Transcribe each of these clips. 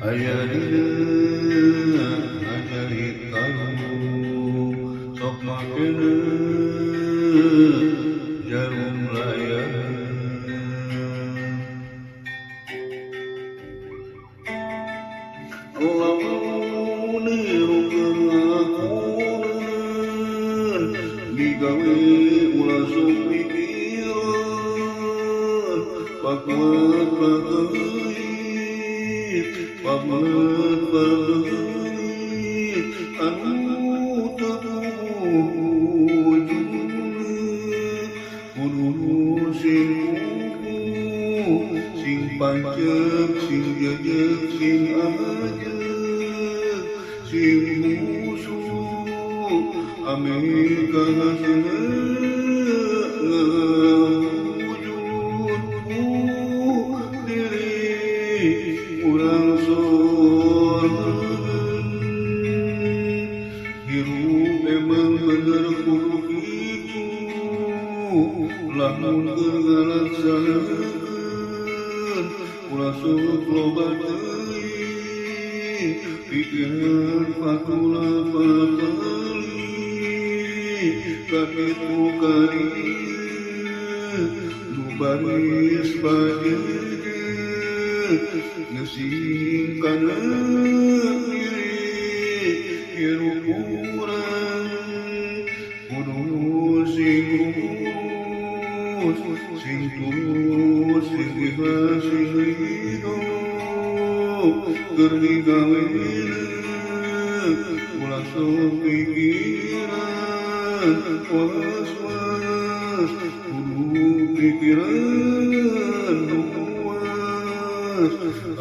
aya dina ajaib kalu sok makeun jarum layar lamun nirukeun digawe ulah sok pikiran pakuat pageuit pakuat pageuit anu tewujudna kudu sing kuku sing pancep sing jejeg sing ajeg sing musuh ame kahasna ngawujud ku diri urang sorgen hirup emang bener kudu kitu lamun keur ngalaksaneun ulah sok loba teuing pikiran patula patali kakitu kadieu nu baris pajejet ngesing kana diri hirup urang kudu sing lurus sing tulus sing ikhlas sing ridho keur digaweuneun ulah sok pikiran was-was kudu pikiran nu puas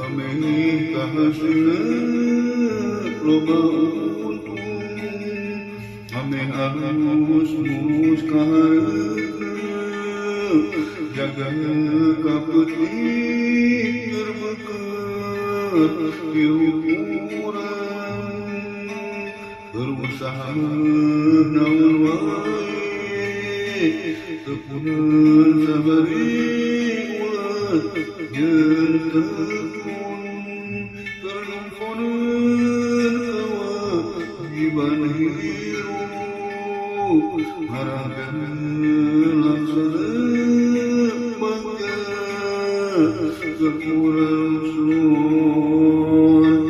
ame kahasilna loba untung ame alus mulus kahareupna jaga kapeuting berbeket hirup urang berusaha naon wae tekunan sabari ulah jeung tekun terlumpuneun kewajiban hirup harapkeun laksana bagja kekurang sorgen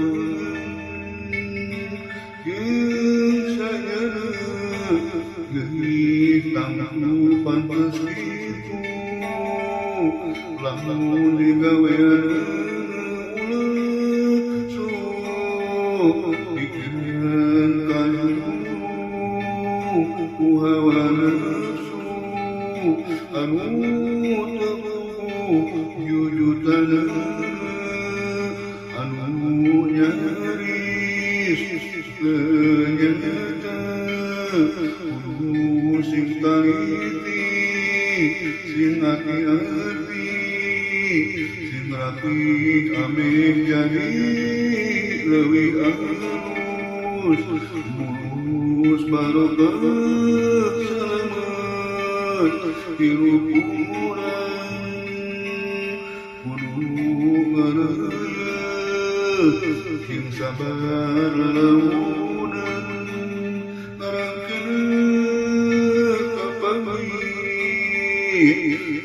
geih tangguh pantes kitu lamun digawean ulah sok pikiran kajuru ku hawa nafsu anu teu jujutanna anu nyaris ternyata kudu sing taliti sing hati-hati sing rapih ame jadi leuwih alus mulus barokah selamat hirup urang kudu ngareuyeuk sing sabar lelaunan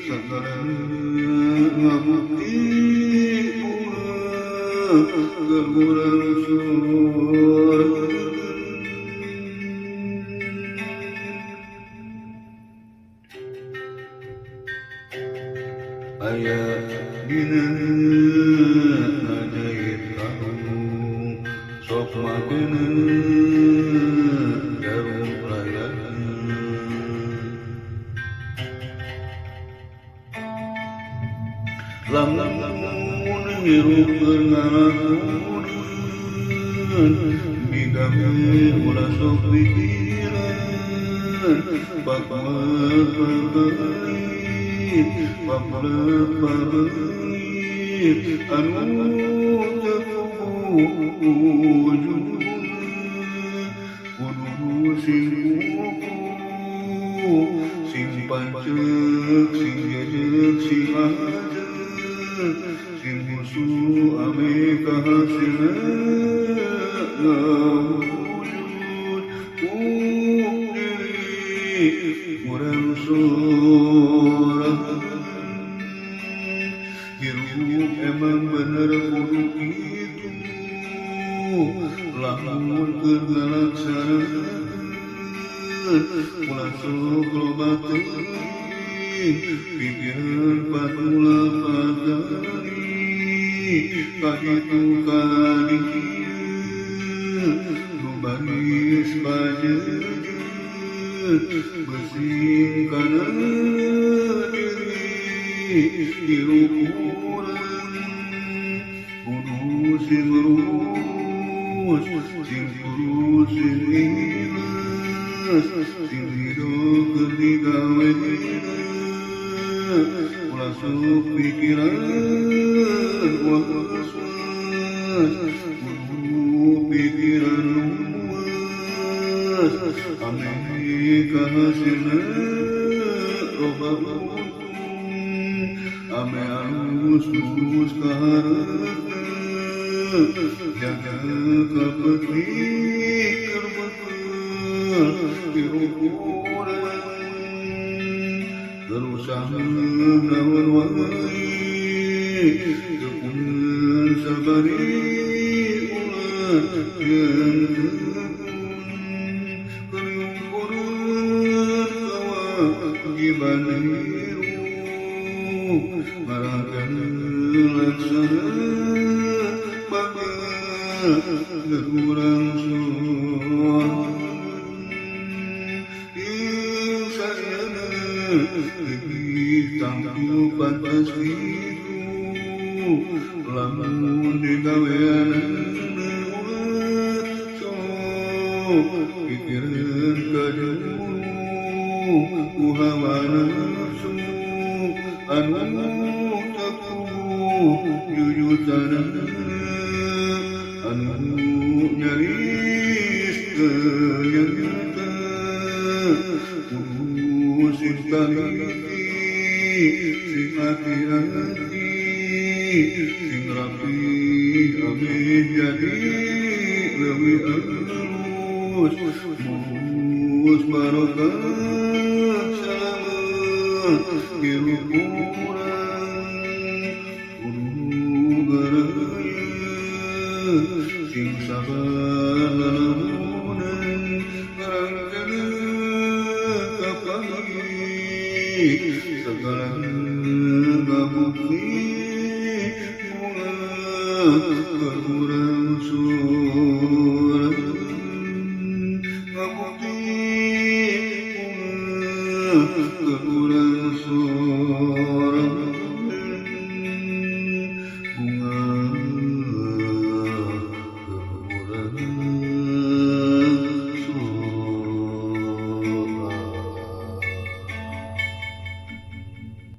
sagala ngabukti ulah keur urang sorgen aya dina ajaib kamu sok makeun jarum layar lamun hirup ngalakuneun digawe ulah sok pikiran pakuat pageuit pakuat anu tewujudna kudu sing kuku sing pancep sing jejeg sing ajeg sing husu ame kahasilna ngawujud diri urang sorangan hirup emang bener kudu itu lamun keur ngalaksanakeun ulah sok loba teuing pikiran patula padani kaditu kadieu nu baris pajejeut bersih kana diri hirup urang kudu sing lurus sing kurus sing ikhlas sing hidup keur digawena ulah sok pikiran was-was kudu pikiran luas ame kahasilna loba untung ame alus-lus kahareup jaga kapetik keur bekel hirup urang terusaheun naon wae teu kunaon sabari ulah yen tekun kuriung kawajiban hirup ngaragan laksana bangga urang sorangan lebih tangguh pantas itu lamun digaweanana ulah sok pikiran kadeu ku hawa nafsu anu takuh jujutanana anu nyaris teu nyata sing taliti sing hati-hati sing rapi amih jadi leuwih alus mus barokah salamet hirup urang kudu garaya sing sabar lalamunan sekarang ngabukti ulah kurang sorangan ngabukti ulah kurang sorangan